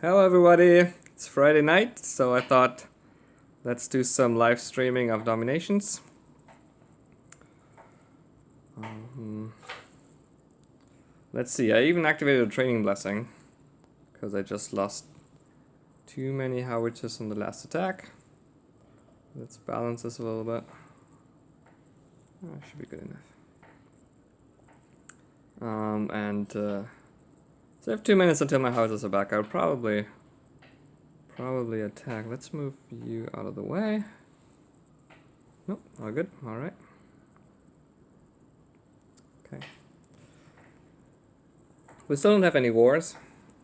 Hello everybody, it's Friday night, so I thought let's do some live streaming of Dominations. Let's see, I even activated a training blessing because I just lost too many howitzers on the last attack. Let's balance this a little bit. Should be good enough. So I have 2 minutes until my houses are back. I'll probably attack. Let's move you out of the way. Nope, all good. All right. Okay. We still don't have any wars.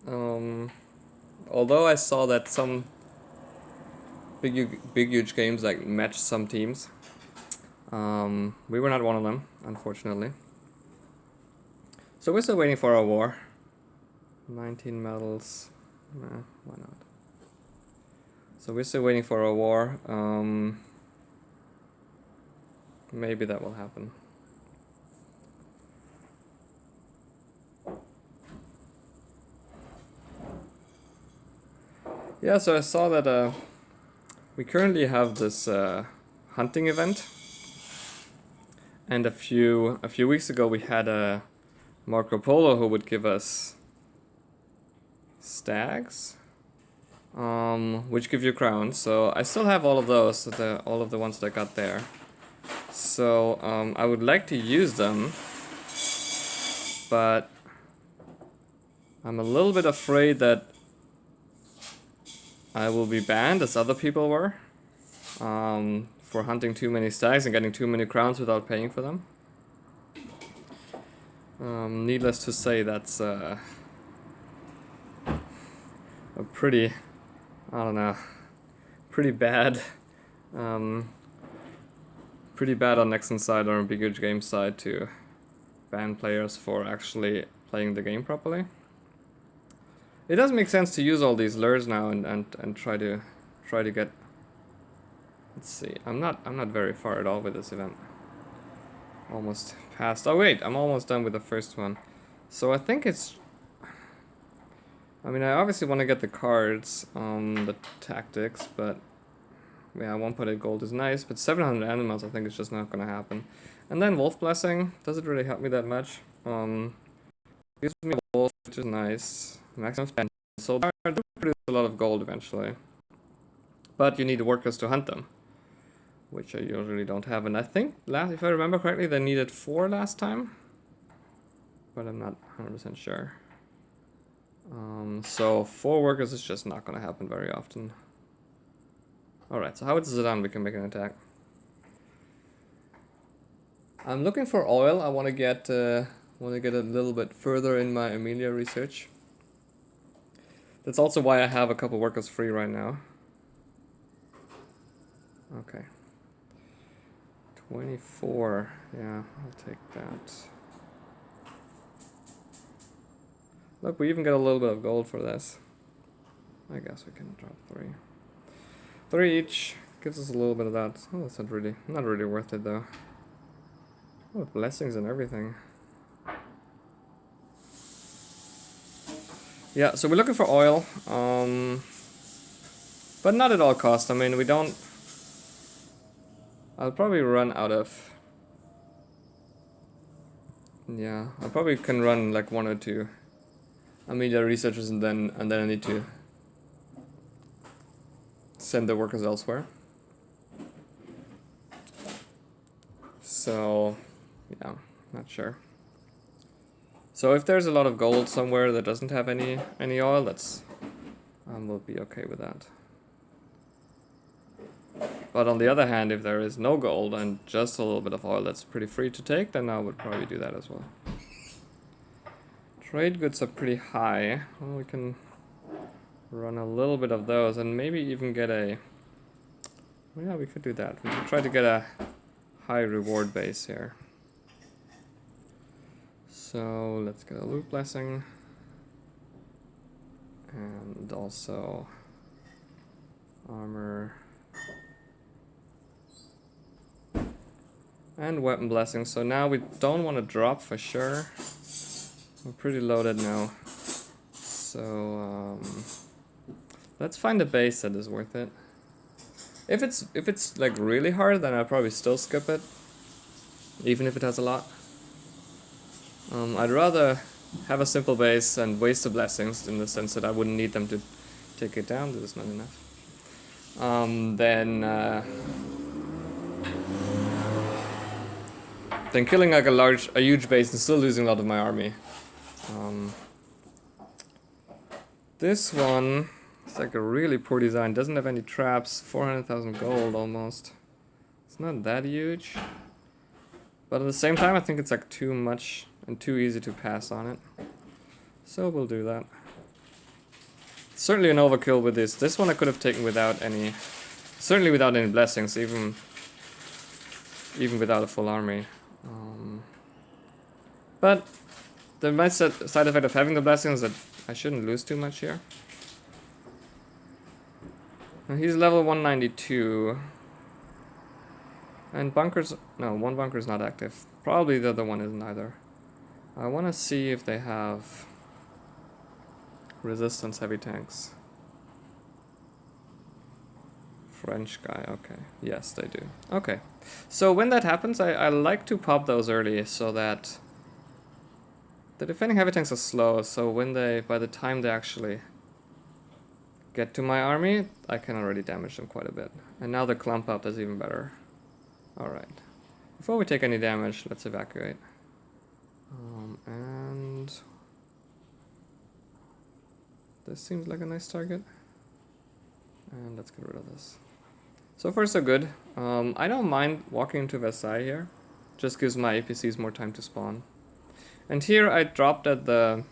Although I saw that some big huge games like matched some teams. We were not one of them, unfortunately. So we're still waiting for our war. 19 medals. Nah, why not? So we're still waiting for a war. Maybe that will happen. Yeah, so I saw that we currently have this hunting event, and a few weeks ago we had a Marco Polo who would give us stags, which give you crowns. So I still have all of those, all of the ones that I got there. So I would like to use them, but I'm a little bit afraid that I will be banned, as other people were, for hunting too many stags and getting too many crowns without paying for them. Needless to say, that's a pretty, I don't know, pretty bad on Nexon's side or on Big Huge Games side to ban players for actually playing the game properly. It does make sense to use all these lures now and try to get. Let's see. I'm not very far at all with this event. Almost past. Oh wait, I'm almost done with the first one. So I think it's. I mean, I obviously want to get the cards on the tactics, but yeah, 1.8 gold is nice, but 700 animals I think is just not going to happen. And then Wolf Blessing doesn't really help me that much. Gives me Wolf, which is nice. Maximum spend. So they produce a lot of gold eventually. But you need workers to hunt them, which I usually don't have. And I think, if I remember correctly, they needed 4 last time. But I'm not 100% sure. So 4 workers is just not going to happen very often. Alright, so how is it done? We can make an attack. I'm looking for oil. I want to get a little bit further in my Amelia research. That's also why I have a couple workers free right now. Okay. 24. Yeah, I'll take that. Look, we even get a little bit of gold for this. I guess we can drop 3. 3 each gives us a little bit of that. Oh, that's not really worth it though. Oh, blessings and everything. Yeah, so we're looking for oil, but not at all cost. I mean, we don't. I'll probably run out of. Yeah, I probably can run like 1 or 2 Amelia researchers, and then I need to send the workers elsewhere. So, yeah, not sure. So if there's a lot of gold somewhere that doesn't have any oil, that's we'll be okay with that. But on the other hand, if there is no gold and just a little bit of oil that's pretty free to take, then I would probably do that as well. Trade goods are pretty high. Well, we can run a little bit of those and maybe even get a. Well, yeah, we could do that. We could try to get a high reward base here. So let's get a loot blessing. And also armor. And weapon blessing. So now we don't want to drop for sure. We're pretty loaded now. So Let's find a base that is worth it. If it's like really hard, then I'll probably still skip it, even if it has a lot. I'd rather have a simple base and waste the blessings in the sense that I wouldn't need them to take it down. There's not enough. Then killing like a huge base and still losing a lot of my army. This one. It's like a really poor design. Doesn't have any traps. 400,000 gold almost. It's not that huge. But at the same time, I think it's like too much and too easy to pass on it. So we'll do that. Certainly an overkill with this. This one I could have taken without any... Certainly without any blessings, even without a full army. But the nice side effect of having the blessings is that I shouldn't lose too much here. He's level 192. And bunkers... No, one bunker is not active. Probably the other one isn't either. I want to see if they have... resistance heavy tanks. French guy, okay. Yes, they do. Okay. So when that happens, I like to pop those early so that... The defending heavy tanks are slow, so when they... By the time they actually... get to my army, I can already damage them quite a bit. And now the clump up is even better. Alright. Before we take any damage, let's evacuate. And... This seems like a nice target. And let's get rid of this. So far so good. I don't mind walking into Versailles here. Just gives my APCs more time to spawn. And here I dropped at the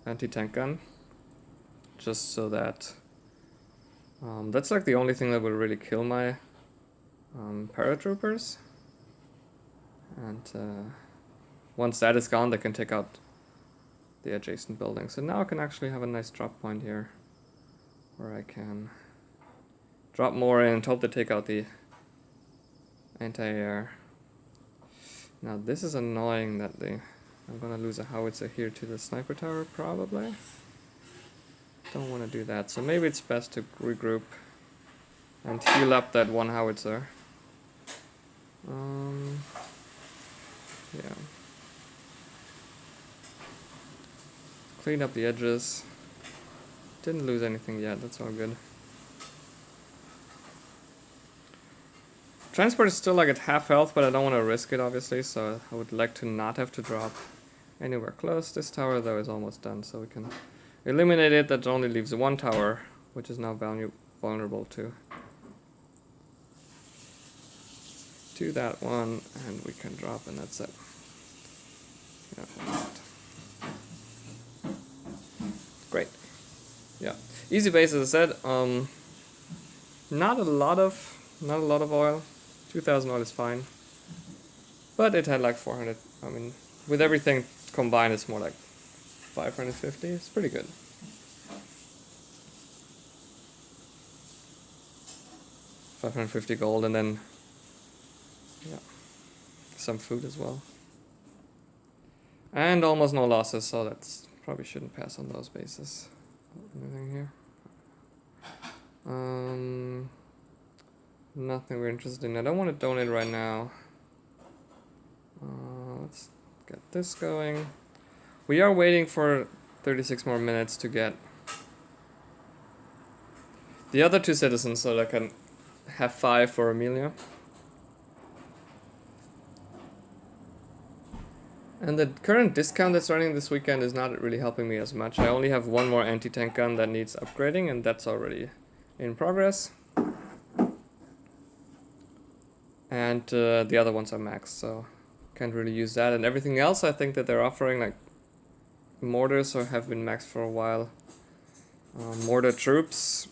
anti-tank gun. Just so that... that's like the only thing that will really kill my paratroopers. And once that is gone, they can take out the adjacent buildings. So now I can actually have a nice drop point here, where I can drop more in and hope to take out the anti-air. Now this is annoying that I'm gonna lose a howitzer here to the sniper tower probably. Don't want to do that, so maybe it's best to regroup and heal up that one howitzer. Yeah. Clean up the edges. Didn't lose anything yet, that's all good. Transport is still like at half health, but I don't want to risk it obviously, so I would like to not have to drop anywhere close. This tower though is almost done, so we can eliminate it. That only leaves one tower, which is now vulnerable to that one, and we can drop, and that's it. Yeah. Great. Yeah. Easy base, as I said. Not a lot of oil. 2,000 oil is fine. But it had like 400. I mean, with everything combined, it's more like 550. It's pretty good. $550 gold, and then yeah, some food as well. And almost no losses, so that's probably shouldn't pass on those bases. Anything here? Nothing we're interested in. I don't want to donate right now. Let's get this going. We are waiting for 36 more minutes to get the other two citizens so that I can have 5 for Amelia. And the current discount that's running this weekend is not really helping me as much. I only have one more anti-tank gun that needs upgrading, and that's already in progress. And the other ones are maxed, so can't really use that. And everything else I think that they're offering, like mortars, or have been maxed for a while. Mortar troops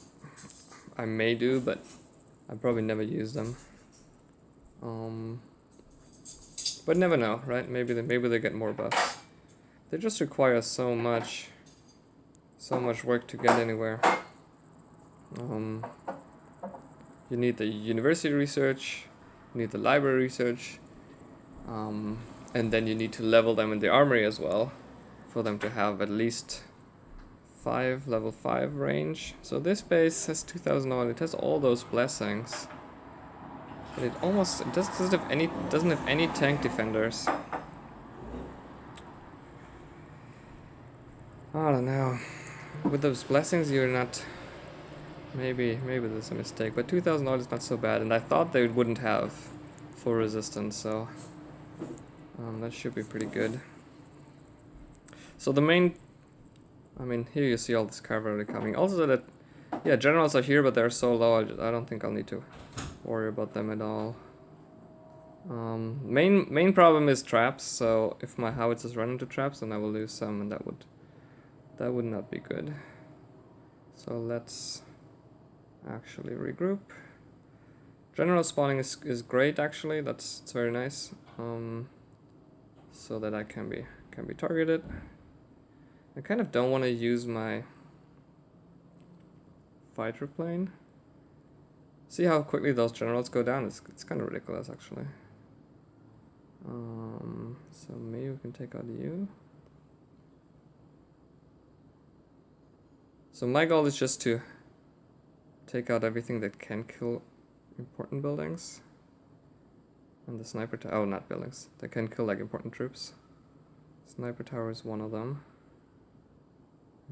I may do, but I probably never use them. But never know, right? Maybe they get more buffs. They just require so much work to get anywhere. You need the university research, you need the library research, and then you need to level them in the armory as well, for them to have at least level 5 range. So this base has 2000 oil, it has all those blessings. But it doesn't have any tank defenders. I don't know. With those blessings you're not... Maybe there's a mistake, but 2000 oil is not so bad, and I thought they wouldn't have full resistance, so that should be pretty good. So the main... I mean, here you see all this cavalry coming. Also that... Yeah, generals are here, but they're so low, I don't think I'll need to worry about them at all. Main problem is traps, so if my howitzers run into traps, then I will lose some, and that would not be good. So let's actually regroup. General spawning is great, actually. It's very nice. So that I can be targeted. I kind of don't want to use my fighter plane. See how quickly those generals go down? It's kind of ridiculous, actually. So maybe we can take out you. So my goal is just to take out everything that can kill important buildings. And the sniper tower, oh, not buildings, that can kill like important troops. Sniper tower is one of them.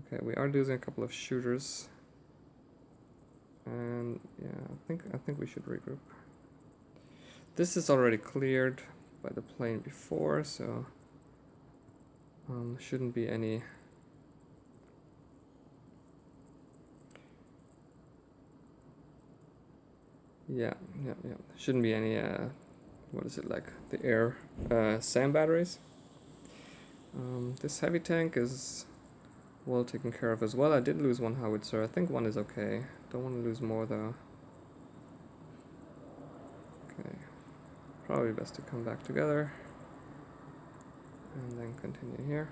Okay, we are losing a couple of shooters. And yeah, I think we should regroup. This is already cleared by the plane before, so shouldn't be any... Yeah. Shouldn't be any, what is it, like, the air SAM batteries. This heavy tank is well taken care of as well. I did lose one howitzer. I think one is okay. Don't want to lose more, though. Okay. Probably best to come back together. And then continue here.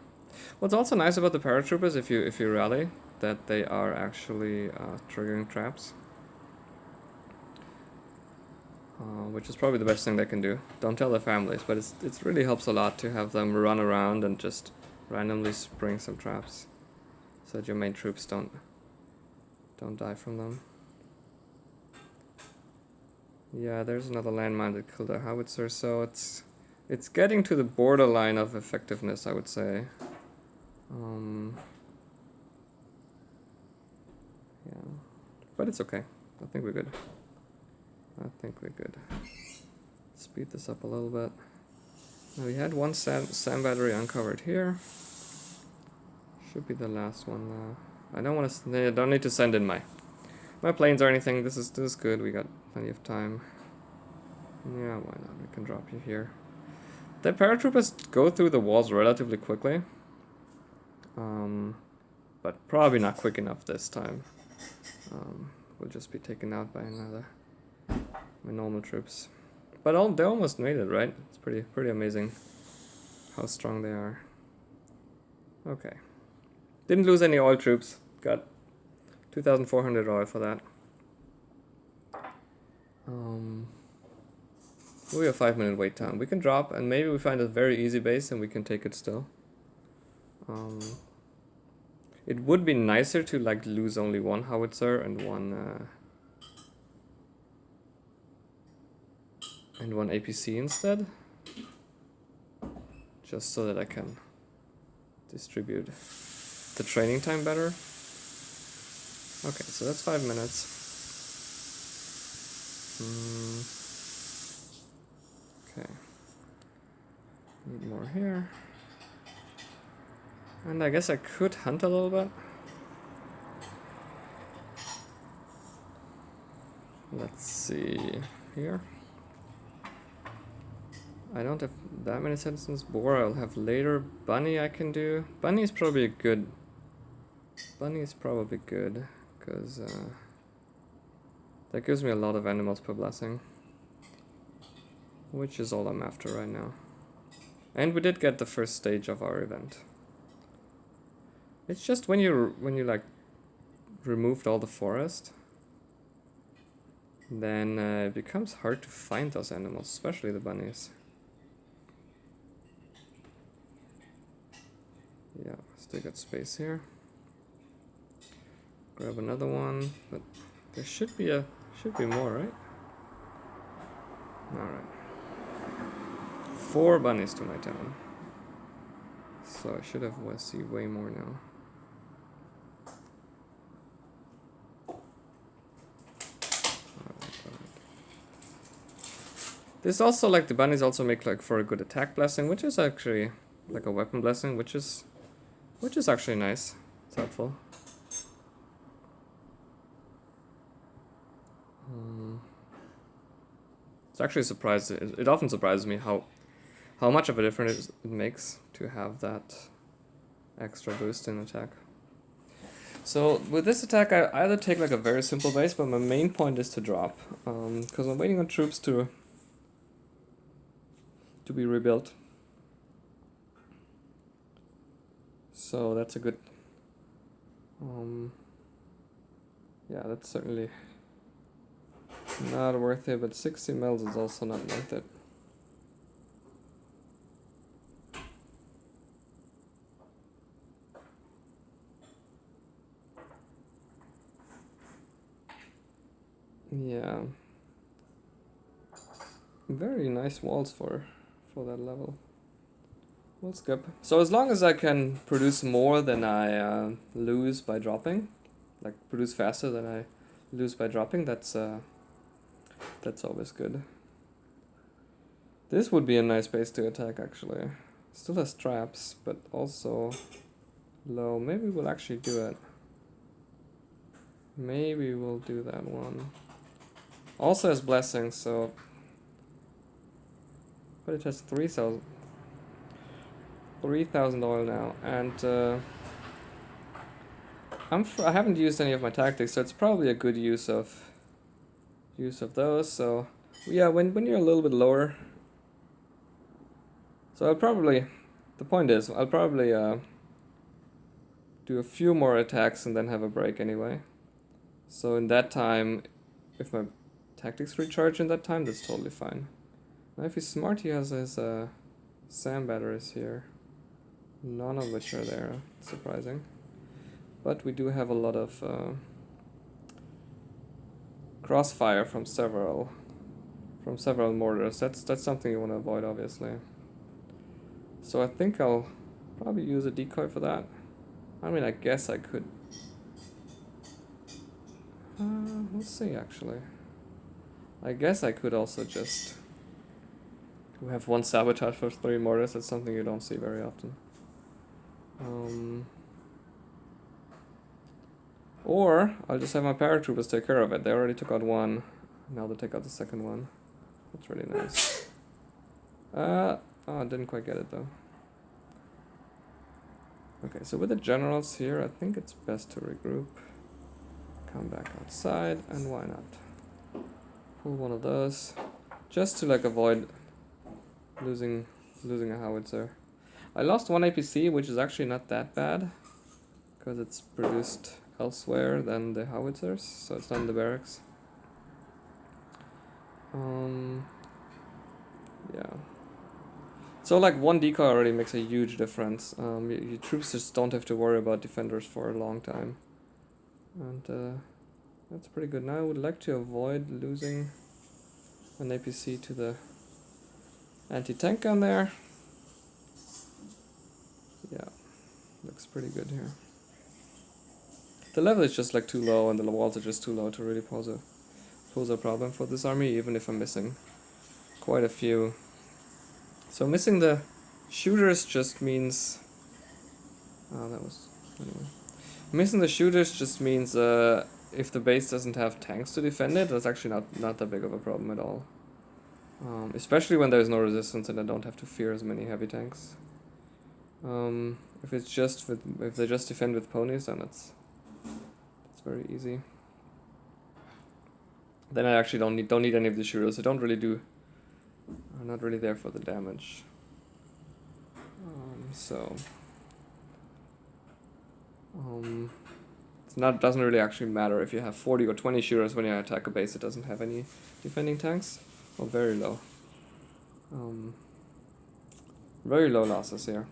What's also nice about the paratroopers, if you rally, that they are actually triggering traps. Which is probably the best thing they can do. Don't tell their families, but it really helps a lot to have them run around and just randomly spring some traps, so that your main troops don't die from them. Yeah, there's another landmine that killed a howitzer, so it's getting to the borderline of effectiveness, I would say. Yeah, but it's okay. I think we're good. Speed this up a little bit. Now we had one SAM battery uncovered here. Should be the last one. I don't need to send in my planes or anything. This is good. We got plenty of time. Yeah, why not? We can drop you here. The paratroopers go through the walls relatively quickly. But probably not quick enough this time. We'll just be taken out by my normal troops. But they almost made it, right? It's pretty amazing how strong they are. Okay. Didn't lose any oil troops. Got 2,400 oil for that. We have 5-minute wait time. We can drop, and maybe we find a very easy base and we can take it still. It would be nicer to like lose only one howitzer and one APC instead, just so that I can distribute the training time better. Okay, so that's 5 minutes. Okay, need more here. And I guess I could hunt a little bit. Let's see here. I don't have that many citizens. Boar I'll have later. Bunny I can do. Bunny is probably good, because that gives me a lot of animals per blessing, which is all I'm after right now. And we did get the first stage of our event. It's just when you like removed all the forest, then it becomes hard to find those animals, especially the bunnies. Yeah, still got space here. Grab another one, but there should be more, right? Alright. 4 bunnies to my town. So I should have see way more now. This also, like, the bunnies also make like for a good attack blessing, which is actually like a weapon blessing, which is actually nice. It's helpful. It's actually surprised. It often surprises me how much of a difference it makes to have that extra boost in attack. So with this attack, I either take like a very simple base, but my main point is to drop, because I'm waiting on troops to be rebuilt. So that's a good. Yeah, that's certainly not worth it, but 60 mils is also not worth it. Yeah. Very nice walls for that level. We'll skip. So as long as I can produce more than I lose by dropping, like produce faster than I lose by dropping, that's always good. This would be a nice base to attack, actually. Still has traps, but also low. Maybe we'll actually do it. Maybe we'll do that one. Also has blessings, so... But it has 3,000 oil now, and I haven't used any of my tactics, so it's probably a good use of those. So yeah, when you're a little bit lower, so I'll probably do a few more attacks and then have a break anyway. So in that time, if my tactics recharge in that time, that's totally fine. Now if he's smart, he has his SAM batteries here. None of which are there, surprising. But we do have a lot of crossfire from several mortars. That's something you want to avoid, obviously. So I think I'll probably use a decoy for that. I mean, I guess I could. We'll see, actually. I guess I could also just have one sabotage for 3 mortars. That's something you don't see very often. Or I'll just have my paratroopers take care of it. They already took out one. Now they'll take out the second one. That's really nice. Oh, I didn't quite get it though. Okay, so with the generals here, I think it's best to regroup. Come back outside, and why not? Pull one of those, just to like avoid losing a howitzer. I lost 1 APC, which is actually not that bad, because it's produced elsewhere than the howitzers, so it's not in the barracks. Yeah. So like 1 decoy already makes a huge difference. Your troops just don't have to worry about defenders for a long time. And that's pretty good. Now I would like to avoid losing an APC to the anti-tank gun there. Yeah, looks pretty good here. The level is just like too low, and the walls are just too low to really pose a problem for this army, even if I'm missing quite a few. So missing the shooters just means... Oh, that was... Anyway. Missing the shooters just means if the base doesn't have tanks to defend it, that's actually not that big of a problem at all. Especially when there's no resistance and I don't have to fear as many heavy tanks. If they just defend with ponies, then it's very easy. Then I actually don't need any of the shooters. They don't really do. Are not really there for the damage. Doesn't really actually matter if you have 40 or 20 shooters when you attack a base that doesn't have any defending tanks. Or very low. Very low losses here.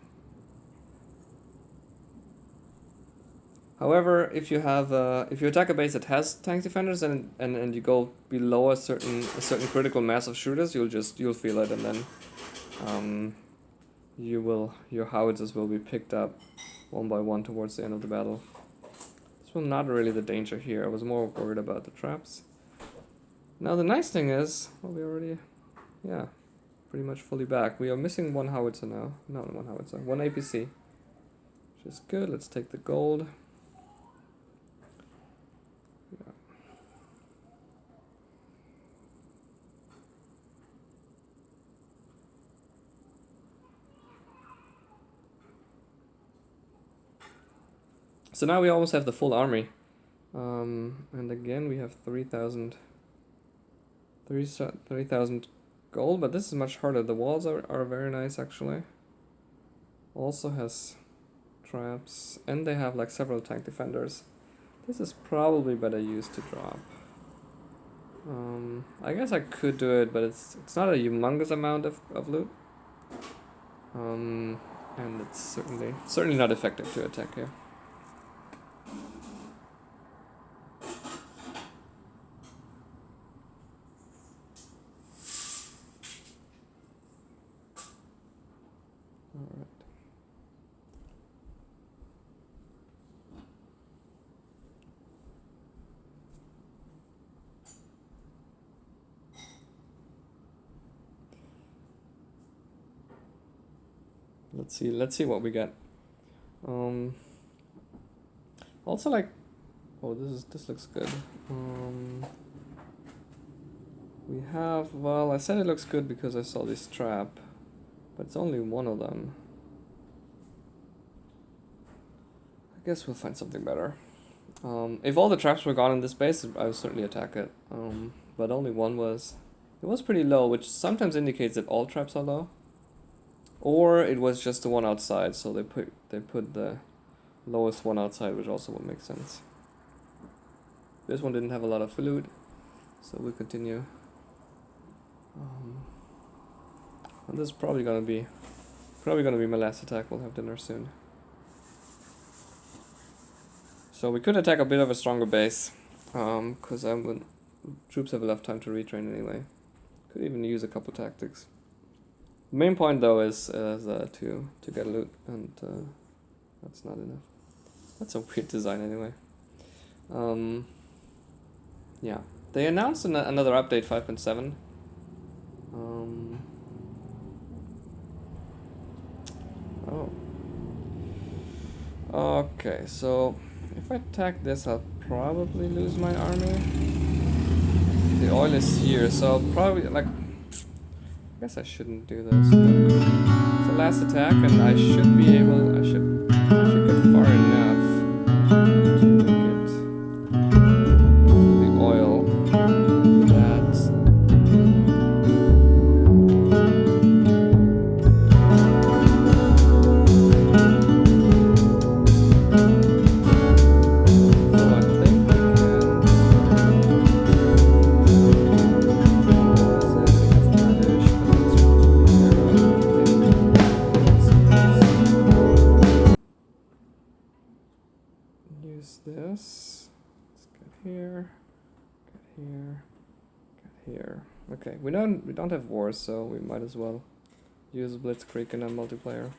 However, if you have if you attack a base that has tank defenders and you go below a certain critical mass of shooters, you'll feel it, and then your howitzers will be picked up one by one towards the end of the battle. This was not really the danger here. I was more worried about the traps. Now the nice thing is, well, we already, yeah, pretty much fully back. We are missing one howitzer now. Not one howitzer, one APC. Which is good. Let's take the gold. Yeah. So now we almost have the full army. And again we have 3,000 gold, but this is much harder. The walls are very nice actually. Also has traps, and they have like several tank defenders. This is probably better used to drop. I guess I could do it, but it's not a humongous amount of loot. And it's certainly not effective to attack here. Alright. Let's see what we get. Also like, oh, this looks good. We have, well, I said it looks good because I saw this trap, but it's only one of them. I guess we'll find something better. If all the traps were gone in this base, I would certainly attack it. But only one was. It was pretty low, which sometimes indicates that all traps are low. Or it was just the one outside, so they put the lowest one outside, which also would make sense. This one didn't have a lot of loot, so we continue. And this is probably gonna be my last attack. We'll have dinner soon. So we could attack a bit of a stronger base, because troops have enough time to retrain anyway. Could even use a couple tactics. The main point though is to get loot, and that's not enough. That's a weird design anyway. Yeah, they announced another update 5.7. Oh. Okay, so if I attack this, I'll probably lose my army. The oil is here, so I'll probably like. I guess I shouldn't do this. It's the last attack, and I should be able. I should get far enough to make it to the oil. That. So I think we can use this. Let's get here, get here. Okay, we don't have wars, so we might as well use Blitzkrieg in a multiplayer.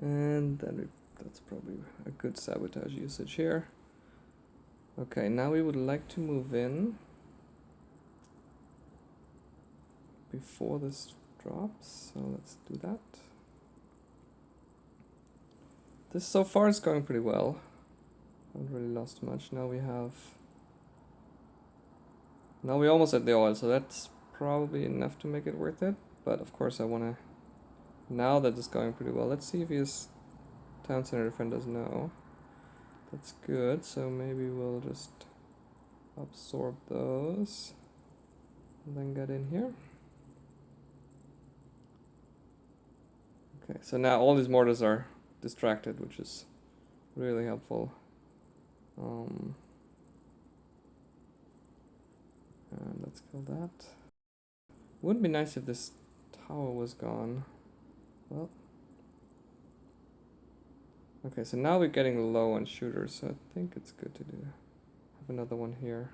And then that's probably a good sabotage usage here. Okay, now we would like to move in before this drops, so let's do that. This so far is going pretty well. Haven't really lost much. Now we almost at the oil, so that's probably enough to make it worth it. But of course I wanna, now that it's going pretty well, let's see if his town center defenders know. That's good, so maybe we'll just absorb those and then get in here. Okay, so now all these mortars are distracted, which is really helpful. And let's kill that. Wouldn't be nice if this tower was gone. Well. Okay, so now we're getting low on shooters, so I think it's good to have another one here.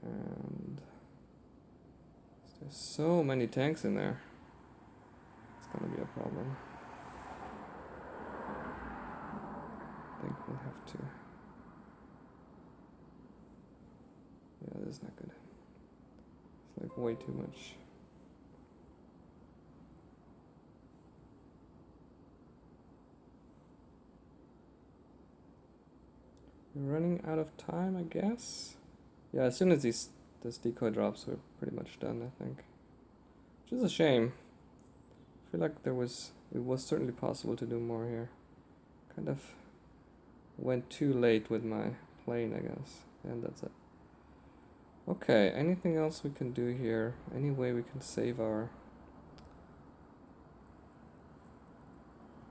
And there's so many tanks in there. It's gonna be a problem. I think we'll have to. Yeah, this is not good. It's like way too much. We're running out of time, I guess. Yeah, as soon as this decoy drops, we're pretty much done, I think. Which is a shame. I feel like it was certainly possible to do more here. Kind of went too late with my plane, I guess. And that's it. Okay, anything else we can do here? Any way we can save our...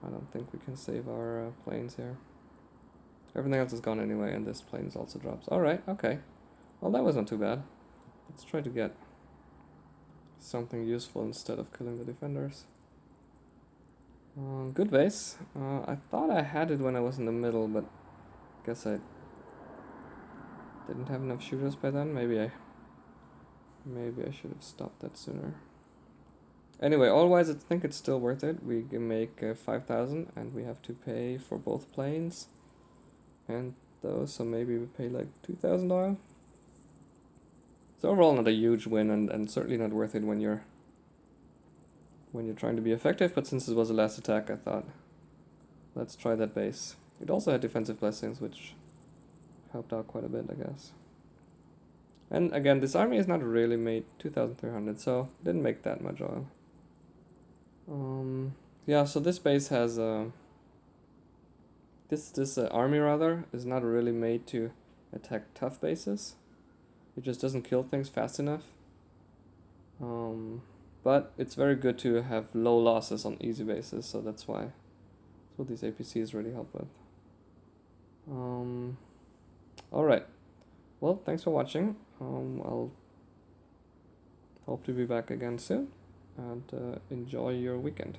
I don't think we can save our planes here. Everything else is gone anyway, and this plane also drops. Alright, okay. Well, that wasn't too bad. Let's try to get something useful instead of killing the defenders. Good base. I thought I had it when I was in the middle, but I guess I didn't have enough shooters by then. Maybe I should have stopped that sooner. Anyway, otherwise I think it's still worth it. We can make 5,000, and we have to pay for both planes and those, so maybe we pay like 2,000 oil. So overall not a huge win, and certainly not worth it when you're trying to be effective, but since it was the last attack, I thought, let's try that base. It also had defensive blessings, which helped out quite a bit, I guess. And again, this army is not really made 2,300, so didn't make that much oil. Yeah, so this base has this army rather is not really made to attack tough bases. It just doesn't kill things fast enough. But it's very good to have low losses on easy bases, so that's what these APCs really help with. Alright. Well, thanks for watching. I'll hope to be back again soon, and enjoy your weekend.